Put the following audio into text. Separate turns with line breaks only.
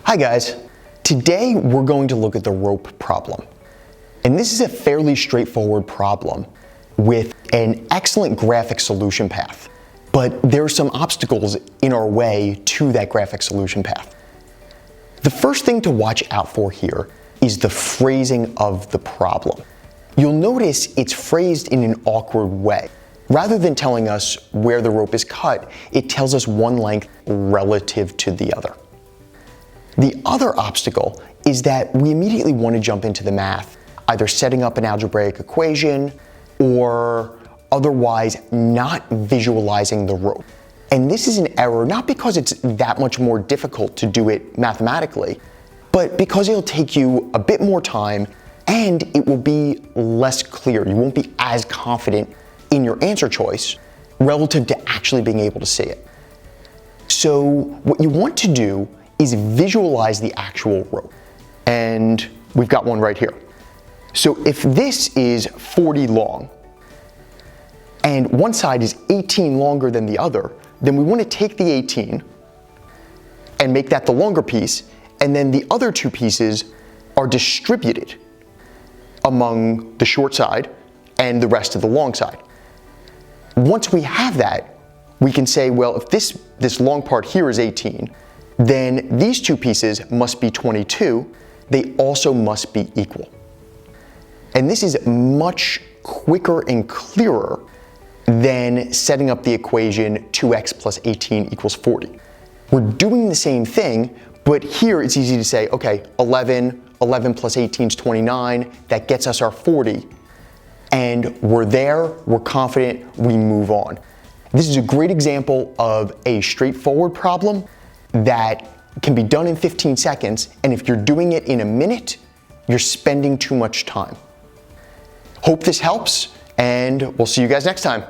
Hi guys, today we're going to look at the rope problem. And this is a fairly straightforward problem with an excellent graphic solution path. But there are some obstacles in our way to that graphic solution path. The first thing to watch out for here is the phrasing of the problem. You'll notice it's phrased in an awkward way. Rather than telling us where the rope is cut, it tells us one length relative to the other. The other obstacle is that we immediately want to jump into the math, either setting up an algebraic equation or otherwise not visualizing the rope. And this is an error not because it's that much more difficult to do it mathematically, but because it'll take you a bit more time and it will be less clear. You won't be as confident in your answer choice relative to actually being able to see it. So what you want to do is visualize the actual rope. And we've got one right here. So if this is 40 long and one side is 18 longer than the other, then we want to take the 18 and make that the longer piece, and then the other two pieces are distributed among the short side and the rest of the long side. Once we have that, we can say, well, if this long part here is 18, then these two pieces must be 22. They also must be equal. And this is much quicker and clearer than setting up the equation 2x plus 18 equals 40. We're doing the same thing, but here it's easy to say, okay, 11 plus 18 is 29. That gets us our 40. And we're there, we're confident, we move on. This is a great example of a straightforward problem that can be done in 15 seconds, and if you're doing it in a minute, you're spending too much time. Hope this helps, and we'll see you guys next time.